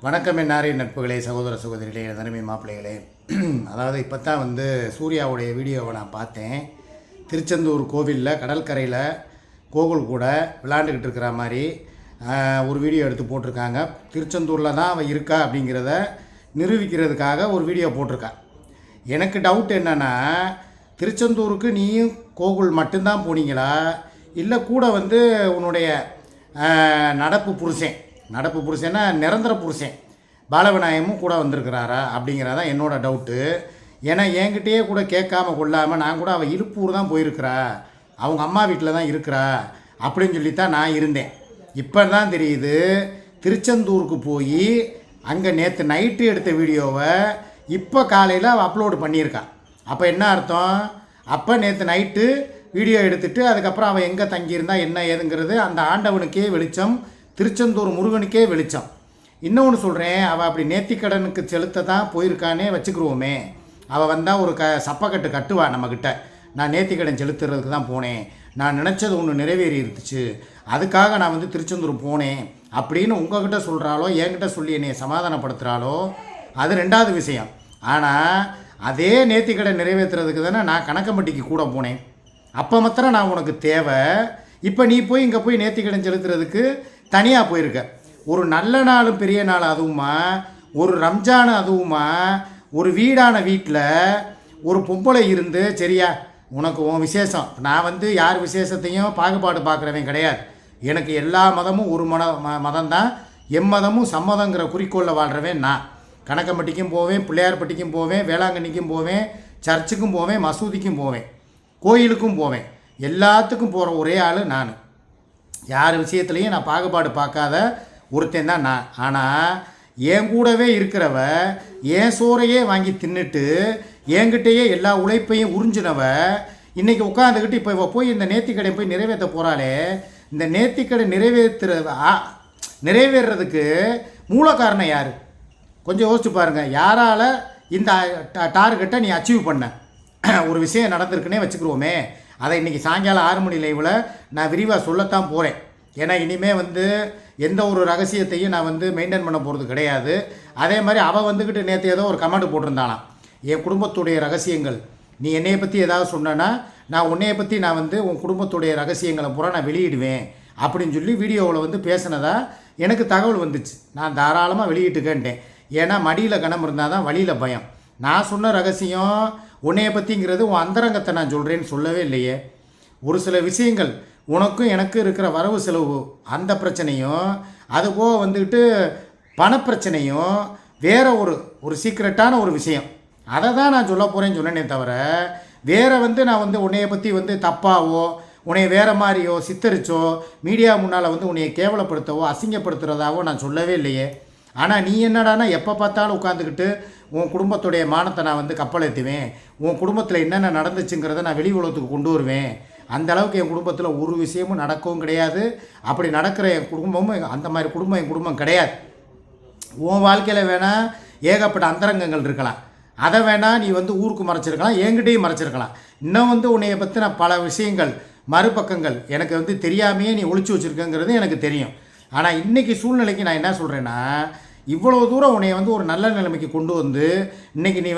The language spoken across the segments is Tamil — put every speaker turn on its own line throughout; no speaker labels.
வணக்கம் என்னாரே நட்புகளே, சகோதர சகோதரிகளே, தனிமை மாப்பிள்ளைகளே. அதாவது இப்போ தான் சூர்யாவுடைய வீடியோவை நான் பார்த்தேன். திருச்செந்தூர் கோவிலில் கடற்கரையில் கோகுல் கூட விளாண்டுக்கிட்டு இருக்கிற மாதிரி ஒரு வீடியோ எடுத்து போட்டிருக்காங்க. திருச்செந்தூரில் தான் அவன் இருக்கா அப்படிங்கிறத நிரூபிக்கிறதுக்காக ஒரு வீடியோ போட்டிருக்கா. எனக்கு டவுட் என்னென்னா, திருச்செந்தூருக்கு நீயும் கோகுல் மட்டும்தான் போனீங்களா, இல்லை கூட உன்னுடைய நடப்பு புருஷன்னா நிரந்தர புருஷன் பாலவிநாயகமும் கூட வந்திருக்கிறாரா அப்படிங்கிறதான் என்னோடய டவுட்டு. ஏன்னா என்கிட்டயே கூட கேட்காம கொள்ளாமல் நான் கூட அவள் இழுப்பூர் தான் போயிருக்கிறா, அவங்க அம்மா வீட்டில் தான் இருக்கிறா அப்படின்னு சொல்லித்தான் நான் இருந்தேன். இப்போ தான் தெரியுது திருச்செந்தூருக்கு போய் அங்கே நேற்று நைட்டு எடுத்த வீடியோவை இப்போ காலையில் அவள் அப்லோடு பண்ணியிருக்கான். அப்போ என்ன அர்த்தம்? அப்போ நேற்று நைட்டு வீடியோ எடுத்துகிட்டு அதுக்கப்புறம் அவள் எங்கே தங்கியிருந்தா என்ன ஏதுங்கிறது அந்த ஆண்டவனுக்கே வெளிச்சம், திருச்செந்தூர் முருகனுக்கே வெளிச்சம். இன்னொன்று சொல்கிறேன், அவள் அப்படி நேர்த்திக்கடனுக்கு செலுத்த தான் போயிருக்கானே வச்சுக்கிருவோமே. அவள் வந்தால் ஒரு சப்பக்கட்டு கட்டுவா நம்மக்கிட்ட, நான் நேர்த்திக்கடன் செலுத்துறதுக்கு தான் போனேன், நான் நினச்சது ஒன்று நிறைவேறி இருந்துச்சு, அதுக்காக நான் திருச்செந்தூர் போனேன் அப்படின்னு உங்ககிட்ட சொல்கிறாளோ என்கிட்ட சொல்லி என்னை சமாதானப்படுத்துகிறாளோ அது ரெண்டாவது விஷயம். ஆனால் அதே நேர்த்திக்கடன் நிறைவேற்றுறதுக்கு தானே நான் கணக்கம்பட்டிக்கு கூட போனேன். அப்போ மாத்திரம் நான் உனக்கு தேவை. இப்போ நீ போய் இங்கே போய் நேர்த்திக்கடன் செலுத்துறதுக்கு தனியாக போயிருக்க. ஒரு நல்ல நாளும் பெரிய நாள் அதுவுமா, ஒரு ரம்ஜான் அதுவுமா, ஒரு வீடான வீட்டில் ஒரு பொம்பளை இருந்து சரியா உனக்கு உன் விசேஷம். நான் யார் விசேஷத்தையும் பாகுபாடு பார்க்குறவன் கிடையாது. எனக்கு எல்லா மதமும் ஒரு மதம் தான், எம்மதமும் சம்மதங்கிற குறிக்கோளில் வாழ்கிறவன் நான். கணக்கம்பட்டிக்கும் போவேன், பிள்ளையார்பட்டிக்கும் போவேன், வேளாங்கண்ணிக்கும் போவேன், சர்ச்சுக்கும் போவேன், மசூதிக்கும் போவேன், கோயிலுக்கும் போவேன், எல்லாத்துக்கும் போகிற ஒரே ஆள் நான். யார் விஷயத்துலையும் நான் பாகுபாடு பார்க்காத ஒருத்தன் தான் நான். ஆனால் என் கூடவே இருக்கிறவ என் சோறையே வாங்கி தின்னுட்டு என்கிட்டயே எல்லா உழைப்பையும் உறிஞ்சினவ இன்றைக்கி உட்காந்துக்கிட்டு இப்போ போய் இந்த நேர்த்திக்கடை போய் நிறைவேற்ற போகிறாளே. இந்த நேர்த்திக்கடை நிறைவேறதுக்கு மூல காரணம் யார்? கொஞ்சம் யோசிச்சு பாருங்கள். யாரால் இந்த டார்கெட்டை நீ அச்சீவ் பண்ண? ஒரு விஷயம் நடந்திருக்குன்னே வச்சுக்கிருவோமே, அதை இன்றைக்கி சாயங்காலம் 6 மணி லைவில் நான் விரிவாக சொல்லத்தான் போகிறேன். ஏன்னா இனிமேல் எந்த ஒரு ரகசியத்தையும் நான் மெயின்டைன் பண்ண போகிறது கிடையாது. அதே மாதிரி அவள் நேற்று ஏதோ ஒரு கமெண்ட் போட்டிருந்தானாம், என் குடும்பத்துடைய ரகசியங்கள் நீ என்னையை பற்றி ஏதாவது சொன்னேன்னா நான் உன்னையை பற்றி நான் உன் குடும்பத்துடைய ரகசியங்களை பூரா நான் வெளியிடுவேன் அப்படின்னு சொல்லி வீடியோவில் பேசினதா எனக்கு தகவல் வந்துச்சு. நான் தாராளமாக வெளியிட்டுக்கேன்ட்டேன். ஏன்னா மடியில் கணம் இருந்தால் தான் வழியில் பயம். நான் சொன்ன ரகசியம் உன்னையை பற்றிங்கிறது உன் அந்தரங்கத்தை நான் சொல்கிறேன்னு சொல்லவே இல்லையே. ஒரு சில விஷயங்கள் உனக்கும் எனக்கு இருக்கிற வரவு செலவு அந்த பிரச்சனையும், அதுபோக பணப்பிரச்சனையும், வேறு ஒரு சீக்ரெட்டான ஒரு விஷயம், அதை தான் நான் சொல்ல போகிறேன்னு சொன்னேனே தவிர வேறு நான் உன்னையை பற்றி தப்பாவோ உன்னைய வேறு மாதிரியோ சித்தரிச்சோ மீடியா முன்னால் உன்னையை கேவலப்படுத்தவோ அசிங்கப்படுத்துகிறதாவோ நான் சொல்லவே இல்லையே. ஆனால் நீ என்னடானா எப்போ பார்த்தாலும் உட்காந்துக்கிட்டு உன் குடும்பத்துடைய மானத்தை நான் கப்பல் ஏற்றுவேன், உன் குடும்பத்தில் என்னென்ன நடந்துச்சுங்கிறத நான் வெளி உலகத்துக்கு கொண்டு வருவேன். அந்த அளவுக்கு என் குடும்பத்தில் ஒரு விஷயமும் நடக்கவும் கிடையாது. அப்படி நடக்கிற என் குடும்பமும் அந்த மாதிரி குடும்பம் என் குடும்பம் கிடையாது. உன் வாழ்க்கையில் வேணால் ஏகப்பட்ட அந்தரங்கங்கள் இருக்கலாம், அதை வேணால் நீ ஊருக்கு மறைச்சிருக்கலாம், என்கிட்டையும் மறைச்சிருக்கலாம். இன்னும் உன்னைய பற்றின பல விஷயங்கள் மறுபக்கங்கள் எனக்கு தெரியாமையே நீ ஒழிச்சு வச்சுருக்கங்கிறது எனக்கு தெரியும். ஆனால் இன்றைக்கி சூழ்நிலைக்கு நான் என்ன சொல்கிறேன்னா, இவ்வளோ தூரம் உன்னை ஒரு நல்ல நிலைமைக்கு கொண்டு இன்றைக்கி நீ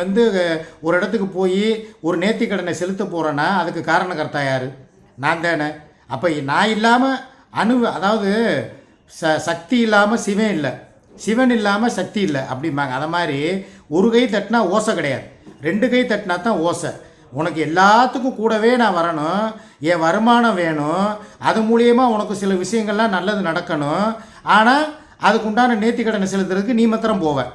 ஒரு இடத்துக்கு போய் ஒரு நேர்த்திக்கடனை செலுத்த போகிறேன்னா அதுக்கு காரணக்கர்த்தா யார்? நான் தானே. அப்போ நான் இல்லாமல் அதாவது சக்தி இல்லாமல் சிவன் இல்லை, சிவன் இல்லாமல் சக்தி இல்லை அப்படிம்பாங்க. அதை மாதிரி ஒரு கை தட்டினா ஓசை கிடையாது, 2 கை தட்டினா தான் ஓசை. உனக்கு எல்லாத்துக்கும் கூடவே நான் வரணும், என் வருமானம் வேணும், அது மூலியமாக உனக்கு சில விஷயங்கள்லாம் நல்லது நடக்கணும். ஆனால் அதுக்குண்டான நேர்த்திக்கடனை செலுத்துறதுக்கு நீ மாத்திரம் போவேன்.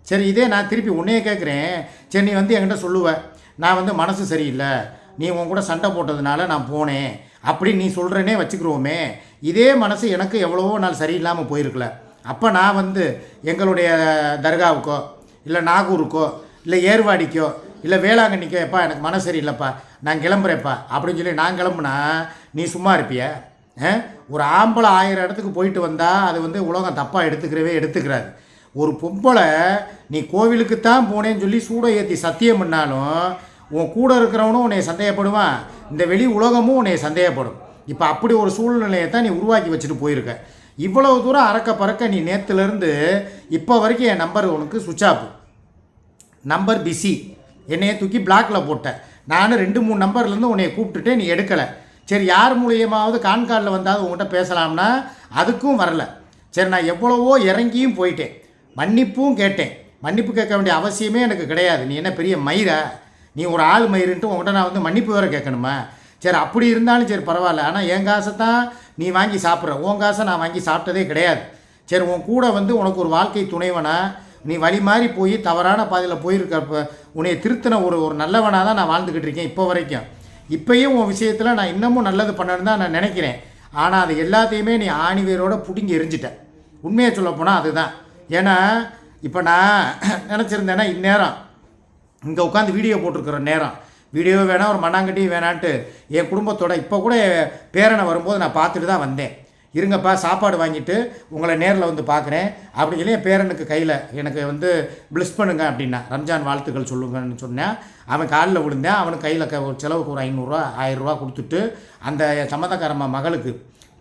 சரி, இதே நான் திருப்பி உன்னையே கேட்குறேன், சரி நீ என்கிட்ட சொல்லுவேன், நான் மனசு சரியில்லை, நீ உன் கூட சண்டை போட்டதுனால நான் போனேன் அப்படின்னு நீ சொல்கிறேனே வச்சுக்கிறோமே. இதே மனசு எனக்கு எவ்வளவோ நாள் சரியில்லாமல் போயிருக்கல. அப்போ நான் எங்களுடைய தர்காவுக்கோ இல்லை நாகூருக்கோ இல்லை ஏர்வாடிக்கோ இல்லை வேளாங்கண்ணிக்கோ, எப்பா எனக்கு மனசு சரியில்லைப்பா நான் கிளம்புறேப்பா அப்படின்னு சொல்லி நான் கிளம்புனா நீ சும்மா இருப்பிய? ஒரு ஆம்பளை 1000 இடத்துக்கு போயிட்டு வந்தால் அது உலகம் தப்பாக எடுத்துக்கிறாது. ஒரு பொம்பளை நீ கோவிலுக்கு தான் போனேன்னு சொல்லி சூட ஏற்றி சத்தியம் பண்ணாலும் உன் கூட இருக்கிறவனும் உன்னை சந்தேகப்படுவான், இந்த வெளி உலகமும் உன்னை சந்தேகப்படும். இப்போ அப்படி ஒரு சூழ்நிலையை தான் நீ உருவாக்கி வச்சுட்டு போயிருக்க. இவ்வளவு தூரம் அறக்க பறக்க நீ நேற்றுலேருந்து இப்போ வரைக்கும் என் நம்பர் உனக்கு சுவிட்ச் ஆஃப், நம்பர் பிஸி, என்னைய தூக்கி பிளாக்கில் போட்டேன். நானும் 2-3 நம்பர்லேருந்து உன்னைய கூப்பிட்டுட்டு நீ எடுக்கலை. சரி, யார் மூலியமாவது கான்கார்டில் வந்தால் உங்கள்கிட்ட பேசலாம்னா அதுக்கும் வரல. சரி, நான் எவ்வளவோ இறங்கியும் போயிட்டேன், மன்னிப்பும் கேட்டேன். மன்னிப்பு கேட்க வேண்டிய அவசியமே எனக்கு கிடையாது. நீ என்ன பெரிய மயிரா? நீ ஒரு ஆள் மயிருன்ட்டு உங்கள்கிட்ட நான் வந்து மன்னிப்பு வேறு கேட்கணுமா? சரி, அப்படி இருந்தாலும் சரி பரவாயில்ல. ஆனால் என் காசை தான் நீ வாங்கி சாப்பிட்ற, உன் காசை நான் வாங்கி சாப்பிட்டதே கிடையாது. சரி, உன் கூட வந்து உனக்கு ஒரு வாழ்க்கை துணைவனா நீ வழி மாறி போய் தவறான பாதையில் போயிருக்கப்ப உன்னை திருத்தின ஒரு நல்லவனாக தான் நான் வாழ்ந்துக்கிட்டு இருக்கேன் இப்போ வரைக்கும். இப்போயும் உன் விஷயத்தில் நான் இன்னமும் நல்லது பண்ணணுன்னு தான் நான் நினைக்கிறேன். ஆனால் அது எல்லாத்தையுமே நீ ஆணிவேரோடு பிடுங்கி எரிஞ்சிட்டேன். உண்மையை சொல்லப்போனால் அதுதான். ஏன்னா இப்போ நான் நினச்சிருந்தேன்னா இந்நேரம் இங்கே உட்காந்து வீடியோ போட்டிருக்கிற நேரம், வீடியோ வேணாம் ஒரு மண்ணாங்கட்டியும் வேணான்ட்டு என் குடும்பத்தோட இப்போ கூட பேரனை வரும்போது நான் பார்த்துட்டு தான் வந்தேன். இருங்கப்பா சாப்பாடு வாங்கிட்டு உங்களை நேரில் வந்து பார்க்குறேன் அப்படின்னு சொல்லி என் பேரனுக்கு கையில் எனக்கு வந்து பிளஸ் பண்ணுங்க அப்படின்னா, ரம்ஜான் வாழ்த்துக்கள் சொல்லுங்கன்னு சொன்னேன். அவன் காலில் விழுந்தேன். அவனுக்கு கையில் செலவுக்கு ஒரு 500 1000 கொடுத்துட்டு, அந்த சம்மந்தக்காரம்மா மகளுக்கு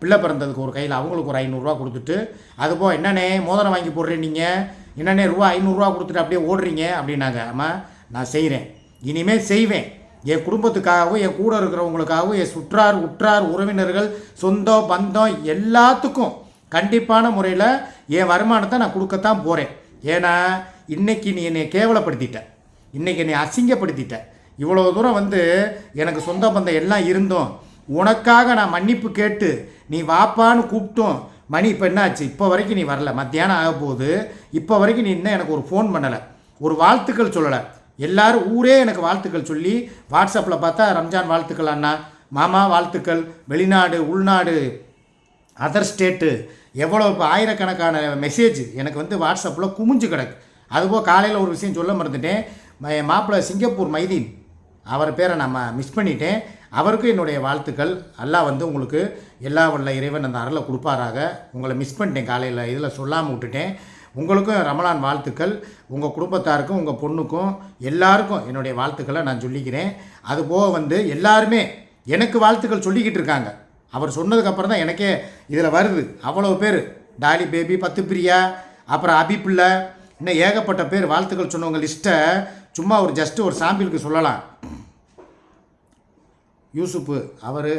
பிள்ளை பிறந்ததுக்கு ஒரு கையில் அவங்களுக்கு ஒரு 500 கொடுத்துட்டு, அதுபோல் என்னண்ணே மோதிரம் வாங்கி போடுறேன் நீங்கள், என்னண்ணே 500 கொடுத்துட்டு அப்படியே ஓடுறீங்க அப்படின்னாங்க. அம்மா நான் செய்கிறேன், இனிமேல் செய்வேன். என் குடும்பத்துக்காகவும் என் கூட இருக்கிறவங்களுக்காகவும் என் சுற்றார் உற்றார் உறவினர்கள் சொந்தம் பந்தம் எல்லாத்துக்கும் கண்டிப்பான முறையில் என் வருமானத்தை நான் கொடுக்கத்தான் போகிறேன். ஏன்னா இன்றைக்கி நீ என்னை கேவலப்படுத்திட்ட, இன்றைக்கி என்னை அசிங்கப்படுத்திட்ட. இவ்வளோ தூரம் வந்து எனக்கு சொந்த பந்தம் எல்லாம் இருந்தோம், உனக்காக நான் மன்னிப்பு கேட்டு நீ வாப்பான்னு கூப்பிட்டோம். மணி இப்போ என்னாச்சு? இப்போ வரைக்கும் நீ வரல, மத்தியானம் ஆக போகுது, இப்போ வரைக்கும் நீ இன்னும் எனக்கு ஒரு ஃபோன் பண்ணலை, ஒரு வாழ்த்துக்கள் சொல்லலை. எல்லாரும் ஊரே எனக்கு வாழ்த்துக்கள் சொல்லி வாட்ஸ்அப்பில் பார்த்தா ரம்ஜான் வாழ்த்துக்கள் அண்ணா, மாமா வாழ்த்துக்கள், வெளிநாடு உள்நாடு அதர் ஸ்டேட்டு எவ்வளோ இப்போ ஆயிரக்கணக்கான மெசேஜ் எனக்கு வந்து வாட்ஸ்அப்பில் குமிஞ்சு கிடக்கு. அதுபோல் காலையில் ஒரு விஷயம் சொல்ல மறந்துட்டேன். என் மாப்பிள்ளை சிங்கப்பூர் மைதீன், அவர் பேரை நம்ம மிஸ் பண்ணிட்டேன். அவருக்கும் என்னுடைய வாழ்த்துக்கள். அல்லாஹ் வந்து உங்களுக்கு எல்லா வல்ல இறைவன் அந்த அருளை கொடுப்பாராக. உங்களை மிஸ் பண்ணிட்டேன், காலையில் இதில் சொல்லாமல் விட்டுட்டேன். உங்களுக்கும் ரமலான் வாழ்த்துக்கள், உங்கள் குடும்பத்தாருக்கும் உங்கள் பொண்ணுக்கும் எல்லாருக்கும் என்னுடைய வாழ்த்துக்களை நான் சொல்லிக்கிறேன். அதுபோக வந்து எல்லாருமே எனக்கு வாழ்த்துக்கள் சொல்லிக்கிட்டு இருக்காங்க. அவர் சொன்னதுக்கப்புறம் தான் எனக்கே இதில் வருது. அவ்வளோ பேர், டாலி பேபி, 10 பிரியா, அப்புறம் அபிப்பிள்ளை, இன்னும் ஏகப்பட்ட பேர் வாழ்த்துக்கள் சொன்னவங்க லிஸ்ட்டை சும்மா ஒரு ஜஸ்ட்டு ஒரு சாம்பிளுக்கு சொல்லலாம். யூசுப்பு அவர்,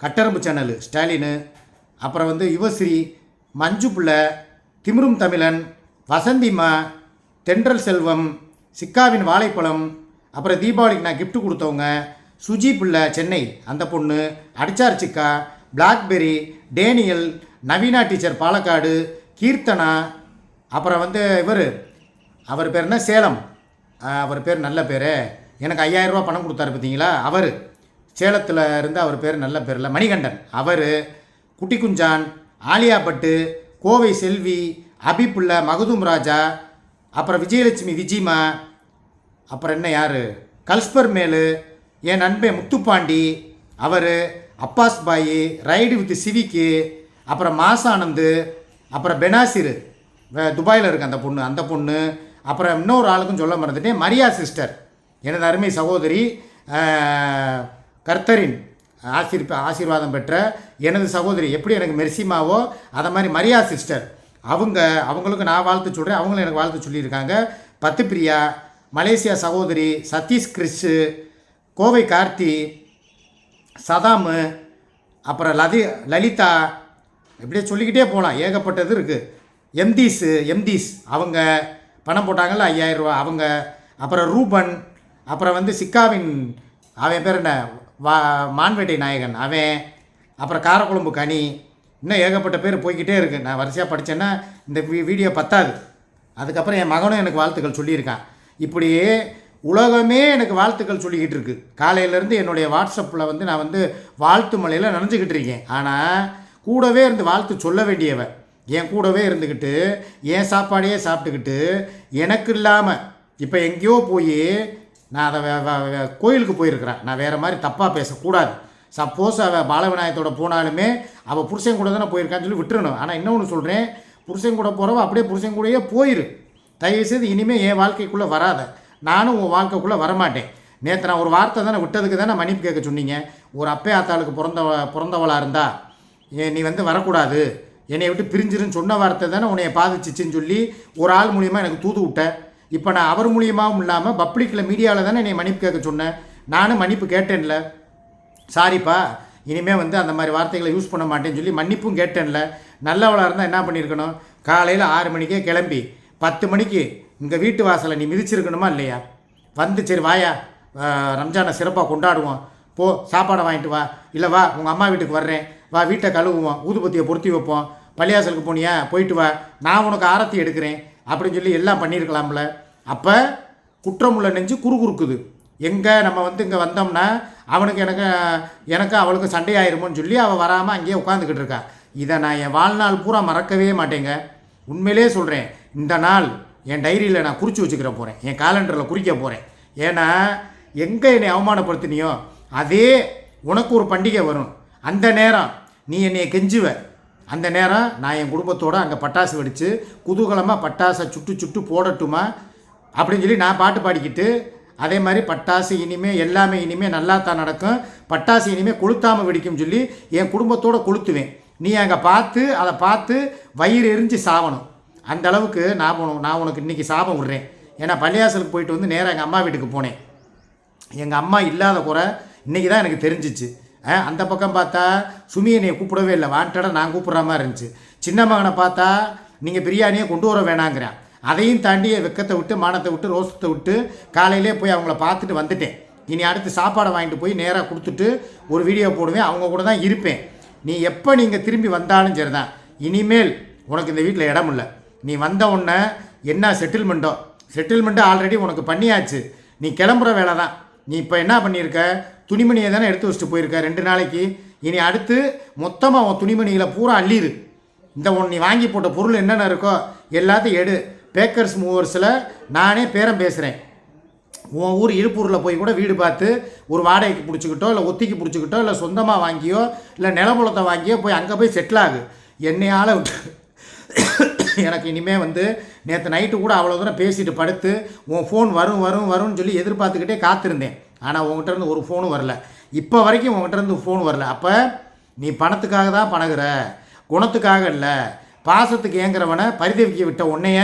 கட்டரம்பு சேனல் ஸ்டாலினு, அப்புறம் வந்து யுவஸ்ரீ, மஞ்சு பிள்ளை, திமிரும் தமிழன், வசந்திமா, தென்றல் செல்வம், சிக்காவின் வாழைப்பழம், அப்புறம் தீபாவளிக்கு நான் கிஃப்ட் கொடுத்தவங்க, சுஜி பிள்ளை சென்னை அந்த பொண்ணு, அடிச்சார் சிக்கா, BlackBerry, Daniel, Naveena teacher Palakkad, Keerthana, அப்புறம் வந்து அவர் பேர் என்ன சேலம், அவர் பேர் நல்ல பேர், எனக்கு 5000 ரூபா பணம் கொடுத்தாரு பார்த்தீங்களா, அவர் சேலத்தில் இருந்து, அவர் பேர் நல்ல பேரில் மணிகண்டன், அவர் குட்டி குஞ்சான், ஆலியா பட்டு, கோவை செல்வி, அபிப்புள்ள, மகதூம் ராஜா, அப்புறம் விஜயலட்சுமி விஜிமா, அப்புறம் என்ன யார் கல்ஸ்பர் மேலு, என் நண்பன் முத்துப்பாண்டி, அவர் அப்பாஸ் பாயி, ரைடு வித் சிவிக்கு, அப்புறம் மாசானந்து, அப்புறம் பெனாசிர் துபாயில் இருக்க அந்த பொண்ணு, அப்புறம் இன்னொரு ஆளுக்கும் சொல்ல மறந்துட்டேன், மரியா சிஸ்டர், எனது அருமை சகோதரி, கர்த்தரின் ஆசீர்வாதம் பெற்ற எனது சகோதரி, எப்படி எனக்கு மெர்சிமாவோ அதை மாதிரி மரியா சிஸ்டர், அவங்களுக்கு நான் வாழ்த்து சொல்கிறேன், அவங்களும் எனக்கு வாழ்த்து சொல்லியிருக்காங்க. 10 பிரியா, மலேசியா சகோதரி, சதீஷ் கிறிஸு, கோவை கார்த்தி, சதாமு, அப்புறம் லலிதா, இப்படியே சொல்லிக்கிட்டே போகலாம், ஏகப்பட்டது இருக்குது. எம்தீஸ் அவங்க பணம் போட்டாங்கள்ல 5000 ரூபா அவங்க, அப்புறம் ரூபன், அப்புறம் வந்து சிக்காவின் அவன் பேர் என்ன மான்வேட்டை நாயகன் அவன், அப்புறம் காரக்குழம்பு கனி, இன்னும் ஏகப்பட்ட பேர் போய்கிட்டே இருக்குது. நான் வரிசையாக படித்தேன்னா இந்த வீடியோ பத்தாது. அதுக்கப்புறம் என் மகனும் எனக்கு வாழ்த்துக்கள் சொல்லியிருக்கான். இப்படியே உலகமே எனக்கு வாழ்த்துக்கள் சொல்லிக்கிட்டு இருக்குது. காலையிலேருந்து என்னுடைய வாட்ஸ்அப்பில் வந்து நான் வந்து வாழ்த்து மலையில் நனைஞ்சிக்கிட்டு இருக்கேன். ஆனால் கூடவே இருந்து வாழ்த்து சொல்ல வேண்டியவன் என் கூடவே இருந்துக்கிட்டு என் சாப்பாடையே சாப்பிட்டுக்கிட்டு எனக்கு இல்லாமல் இப்போ எங்கேயோ போய் நான் அதை கோயிலுக்கு போயிருக்கிறேன். நான் வேறு மாதிரி தப்பாக பேசக்கூடாது. சப்போஸ் அவள் பாலவிநாயகத்தோட போனாலுமே அவள் புருஷன் கூட தானே போயிருக்கான்னு சொல்லி விட்டுறணும். ஆனால் இன்னொன்று சொல்கிறேன், புருஷன் கூட போகிறவ அப்படியே புருஷன் கூடயே போயிரு. தயவுசெய்து இனிமேல் என் வாழ்க்கைக்குள்ளே வராத, நானும் உன் வாழ்க்கைக்குள்ளே வரமாட்டேன். நேற்று நான் ஒரு வார்த்தை தானே விட்டதுக்கு தானே மன்னிப்பு கேட்க சொன்னீங்க. ஒரு அப்பே ஆத்தாளுக்கு பிறந்தவளாக இருந்தா நீ வந்து வரக்கூடாது, என்னை விட்டு பிரிஞ்சிருன்னு சொன்ன வார்த்தை தானே உன்னைய பாதிச்சிச்சின்னு சொல்லி ஒரு ஆள் மூலியமாக எனக்கு தூது விட்டேன். இப்போ நான் அவர் மூலியமாகவும் இல்லாமல் பப்ளிக்கில் மீடியாவில் தானே என்னை மன்னிப்பு கேட்க சொன்னேன். நானும் மன்னிப்பு கேட்டேன்ல, சாரிப்பா இனிமேல் வந்து அந்த மாதிரி வார்த்தைகளை யூஸ் பண்ண மாட்டேன்னு சொல்லி மன்னிப்பும் கேட்டேன்ல. நல்லவளாக இருந்தால் என்ன பண்ணியிருக்கணும், காலையில் 6 மணிக்கே கிளம்பி 10 மணிக்கு இங்கே வீட்டு வாசலை நீ மிதிச்சிருக்கணுமா இல்லையா? வந்து சரி வாயா ரம்ஜானை சிறப்பாக கொண்டாடுவோம், போ சாப்பாடை வாங்கிட்டு வா, இல்லை வா உங்கள் அம்மா வீட்டுக்கு வர்றேன், வா வீட்டை கழுவுவோம், ஊதுபத்தியை பொருத்தி வைப்போம், பள்ளியாசலுக்கு போனியா போயிட்டு வா, நான் உனக்கு ஆரத்தி எடுக்கிறேன் அப்படின்னு சொல்லி எல்லாம் பண்ணியிருக்கலாம்ல. அப்போ குற்றமுள்ள நெஞ்சு குறுகுறுக்குது. எங்கே நம்ம வந்து இங்கே வந்தோம்னா அவனுக்கு எனக்கு அவளுக்கு சண்டையாயிருமோன்னு சொல்லி அவள் வராமல் அங்கேயே உட்காந்துக்கிட்டு இருக்கா. இதை நான் என் வாழ்நாள் பூரா மறக்கவே மாட்டேங்க. உண்மையிலே சொல்கிறேன், இந்த நாள் என் டைரியில் நான் குறித்து வச்சுக்கிற போகிறேன், என் காலண்டரில் குறிக்க போகிறேன். ஏன்னா எங்கே என்னை அவமானப்படுத்தினியோ அதே உனக்கு ஒரு பண்டிகை வரும், அந்த நேரம் நீ என்னை கெஞ்சுவ, அந்த நேரம் நான் என் குடும்பத்தோடு அங்கே பட்டாசு வெடித்து குதூகலமாக பட்டாசை சுட்டு போடட்டுமா அப்படின்னு சொல்லி நான் பாட்டு பாடிக்கிட்டு, அதே மாதிரி பட்டாசு இனிமேல் எல்லாமே இனிமேல் நல்லா தான் நடக்கும், பட்டாசு இனிமேல் கொளுத்தாமல் வெடிக்கும்னு சொல்லி என் குடும்பத்தோடு கொளுத்துவேன். நீ அங்கே அதை பார்த்து வயிறு எரிஞ்சு சாவணும். அந்த அளவுக்கு நான் உனக்கு இன்றைக்கி சாபம் விட்றேன். ஏன்னா பள்ளியாசலுக்கு போயிட்டு வந்து நேராக எங்கள் அம்மா வீட்டுக்கு போனேன். எங்கள் அம்மா இல்லாத குறை இன்றைக்கி தான் எனக்கு தெரிஞ்சிச்சு. அந்த பக்கம் பார்த்தா சுமி என்னை கூப்பிடவே இல்லை, வாண்டடாக நான் கூப்பிட்ற மாதிரி இருந்துச்சு. சின்ன மகனை பார்த்தா நீங்கள் பிரியாணியை கொண்டு வர வேணாங்கிறேன். அதையும் தாண்டி வெக்கத்தை விட்டு மானத்தை விட்டு ரோசத்தை விட்டு காலையிலே போய் அவங்கள பார்த்துட்டு வந்துட்டேன். இனி அடுத்து சாப்பாடை வாங்கிட்டு போய் நேராக கொடுத்துட்டு ஒரு வீடியோ போடுவேன், அவங்க கூட தான் இருப்பேன். நீ எப்போ நீங்கள் திரும்பி வந்தாலும் சரி தான், இனிமேல் உனக்கு இந்த வீட்டில் இடம் இல்லை. நீ வந்த உடனே என்ன செட்டில்மெண்ட்டோ ஆல்ரெடி உனக்கு பண்ணியாச்சு, நீ கிளம்புற வேலை தான். நீ இப்போ என்ன பண்ணியிருக்க, துணிமணியை தானே எடுத்து வச்சுட்டு போயிருக்க 2 நாளைக்கு. இனி அடுத்து மொத்தமாக உன் துணிமணிகளை பூரா அள்ளிடு. இந்த நீ வாங்கி போட்ட பொருள் என்னென்ன இருக்கோ எல்லாத்தையும் எடு. பேக்கர்ஸ் மூவர்ஸில் நானே பேரம் பேசுகிறேன். உன் ஊர் இழுப்பூரில் போய் கூட வீடு பார்த்து ஒரு வாடகைக்கு பிடிச்சிக்கிட்டோ இல்லை ஒத்திக்கு பிடிச்சிக்கிட்டோ இல்லை சொந்தமாக வாங்கியோ இல்லை நிலப்புலத்தை வாங்கியோ போய் அங்கே போய் செட்டில் ஆகு. என்னையால் விட்டு எனக்கு இனிமேல் வந்து நேற்று நைட்டு கூட அவ்வளோ தூரம் பேசிட்டு படுத்து உன் ஃபோன் வரும்னு சொல்லி எதிர்பார்த்துக்கிட்டே காத்திருந்தேன். ஆனால் உங்கள்கிட்டருந்து ஒரு ஃபோனும் வரல, இப்போ வரைக்கும் உங்கள்கிட்டருந்து ஃபோன் வரல. அப்போ நீ பணத்துக்காக தான் பணகுற, குணத்துக்காக இல்லை. பாசத்துக்கு ஏங்குறவனை பரிதவிக்க விட்ட உன்னைய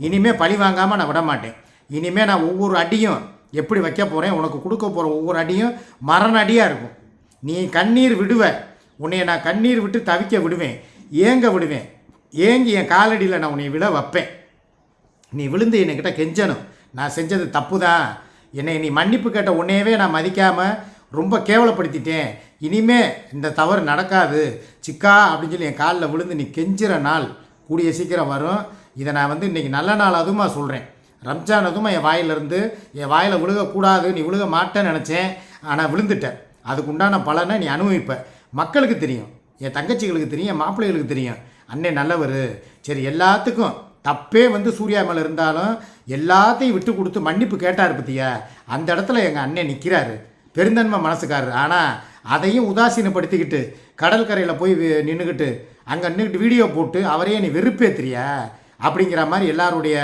இனிமேல் பழி வாங்காமல் நான் விட மாட்டேன். இனிமேல் நான் ஒவ்வொரு அடியும் எப்படி வைக்க போகிறேன், உனக்கு கொடுக்க போகிற ஒவ்வொரு அடியும் மரண அடியாக இருக்கும். நீ கண்ணீர் விடுவ, உன்னைய நான் கண்ணீர் விட்டு தவிக்க விடுவேன், ஏங்க விடுவேன். ஏங்கி என் காலடியில் நான் உன்னை விழ வைப்பேன். நீ விழுந்து என்கிட்ட கெஞ்சணும், நான் செஞ்சது தப்பு தான், என்னை நீ மன்னிப்பு கேட்ட உன்னையவே நான் மதிக்காமல் ரொம்ப கேவலப்படுத்திட்டேன், இனிமே இந்த தவறு நடக்காது சிக்கா அப்படின்னு சொல்லி என் காலில் விழுந்து நீ கெஞ்சுற நாள் கூடிய சீக்கிரம் வரும். இதை நான் வந்து இன்றைக்கி நல்ல நாள் அதுமா சொல்கிறேன். ரம்ஜான் அதுமா என் வாயில் விழுகக்கூடாது, நீ விழுக மாட்டேன்னு நினச்சேன், ஆனால் விழுந்துட்டேன். அதுக்கு உண்டான பலனை நீ அனுபவிப்ப. மக்களுக்கு தெரியும், என் தங்கச்சிகளுக்கு தெரியும், என் மாப்பிள்ளைகளுக்கு தெரியும், அண்ணே நல்லவர். சரி, எல்லாத்துக்கும் தப்பே வந்து சூர்யா மேலே இருந்தாலும் எல்லாத்தையும் விட்டு கொடுத்து மன்னிப்பு கேட்டார் பற்றியா, அந்த இடத்துல எங்கள் அண்ணன் நிற்கிறாரு, பெருந்தன்மை மனசுக்காரர். ஆனால் அதையும் உதாசீனப்படுத்திக்கிட்டு கடற்கரையில் போய் நின்றுக்கிட்டு அங்கே நின்றுக்கிட்டு வீடியோ போட்டு அவரையே நீ வெறுப்பேத்துறியா அப்படிங்கிற மாதிரி எல்லாருடைய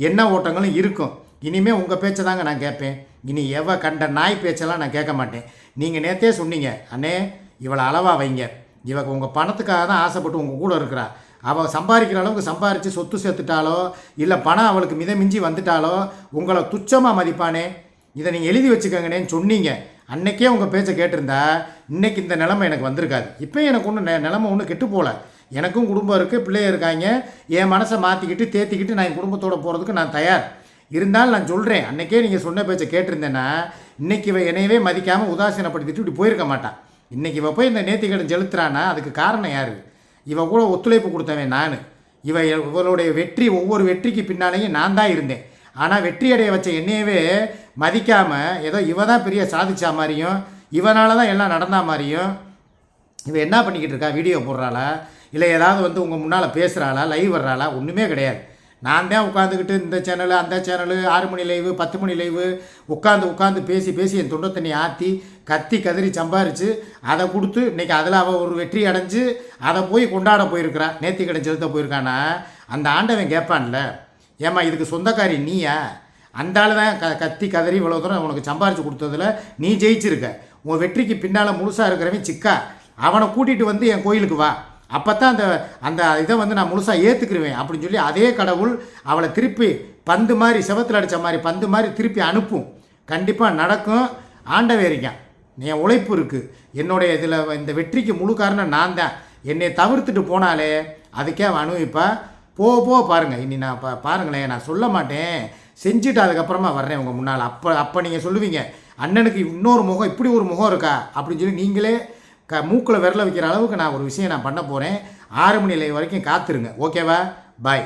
எண்ண ஓட்டங்களும் இருக்கும். இனிமேல் உங்கள் பேச்சை தாங்க நான் கேட்பேன். இனி கண்ட நாய் பேச்செல்லாம் நான் கேட்க மாட்டேன். நீங்கள் நேற்றே சொன்னீங்க, அண்ணே இவளை அளவாக வைங்க, இவங்க உங்கள் பணத்துக்காக தான் ஆசைப்பட்டு உங்கள் கூட இருக்கிறா, அவள் சம்பாதிக்கிற அளவுக்கு சம்பாரித்து சொத்து சேர்த்துட்டாலோ இல்லை பணம் அவளுக்கு மிதமிஞ்சி வந்துட்டாலோ உங்களை துச்சமாக மதிப்பானே, இதை நீங்கள் எழுதி வச்சுக்கோங்கண்ணேன்னு சொன்னீங்க. அன்றைக்கே உங்கள் பேச்சை கேட்டிருந்தா இன்றைக்கி இந்த நிலைமை எனக்கு வந்திருக்காது. இப்போ எனக்கு ஒன்றும் நிலைமை ஒன்றும் கெட்டு போகல, எனக்கும் குடும்பம் இருக்குது, பிள்ளைய இருக்காங்க, என் மனசை மாற்றிக்கிட்டு தேத்திக்கிட்டு நான் என் குடும்பத்தோடு போகிறதுக்கு நான் தயார். இருந்தாலும் நான் சொல்கிறேன், அன்றைக்கே நீங்கள் சொன்ன பேச்சை கேட்டிருந்தேன்னா இன்றைக்கி என்னையவே மதிக்காமல் உதாசீனப்படுத்திட்டு இப்படி போயிருக்க மாட்டான். இன்றைக்கி போய் இந்த நேர்த்திக்கடன் செலுத்துறான்னா அதுக்கு காரணம் யார்? கூட ஒத்துழைப்பு கொடுத்தவன் நான். இவளுடைய வெற்றி, ஒவ்வொரு வெற்றிக்கு பின்னாலேயும் நான் தான் இருந்தேன். ஆனால் வெற்றி அடைய வச்ச என்னையவே மதிக்காமல் ஏதோ தான் பெரிய சாதிச்சா மாதிரியும் இவனால தான் எல்லாம் நடந்தா மாதிரியும் என்ன பண்ணிக்கிட்டு இருக்கா, வீடியோ போடுறாளா இல்லை ஏதாவது வந்து உங்கள் முன்னால் பேசுகிறாளா, லைவ் வர்றாளா? ஒன்றுமே கிடையாது. நான் தான் உட்காந்துக்கிட்டு இந்த சேனலு அந்த சேனலு 6 மணி லைவு 10 மணி லைவு உட்காந்து பேசி என் தொண்டை தண்ணி ஆற்றி கத்தி கதறி சம்பாரித்து அதை கொடுத்து இன்றைக்கி அதில் அவள் ஒரு வெற்றி அடைஞ்சு அதை போய் கொண்டாட போயிருக்கிறான், நேர்த்திக்கடன் செலுத்த போயிருக்கானா. அந்த ஆண்டவன் கேட்பான்ல, ஏம்மா இதுக்கு சொந்தக்காரி நீயா? அந்த ஆள் தான் கத்தி கதறி இவ்வளோ தூரம் உனக்கு சம்பாரித்து கொடுத்ததில் நீ ஜெயிச்சிருக்க. உன் வெற்றிக்கு பின்னால் முழுசாக இருக்கிறவன் சிக்கா, அவனை கூட்டிகிட்டு வந்து என் கோயிலுக்கு வா, அப்போ தான் அந்த அந்த இதை வந்து நான் முழுசாக ஏற்றுக்கிருவேன் அப்படின்னு சொல்லி அதே கடவுள் அவளை திருப்பி பந்து மாதிரி செவத்தில் அடித்த மாதிரி பந்து மாதிரி திருப்பி அனுப்பும். கண்டிப்பாக நடக்கும். ஆண்டவே இருக்கான். என் உழைப்பு இருக்குது. என்னுடைய இதில் இந்த வெற்றிக்கு முழு காரணம் நான் தான். என்னை தவிர்த்துட்டு போனாலே அதுக்கே அவன் அனுபவிப்பா. போக பாருங்கள். இனி நான் பாருங்களேன், நான் சொல்ல மாட்டேன், செஞ்சுட்டு அதுக்கப்புறமா வர்றேன் உங்கள் முன்னால். அப்போ நீங்கள் சொல்லுவீங்க, அண்ணனுக்கு இன்னொரு முகம், இப்படி ஒரு முகம் இருக்கா அப்படின்னு சொல்லி நீங்களே மூக்கில் விரல வைக்கிற அளவுக்கு நான் ஒரு விஷயம் நான் பண்ண போகிறேன். 6 மணி வரைக்கும் காத்துருங்க. ஓகேவா? பாய்.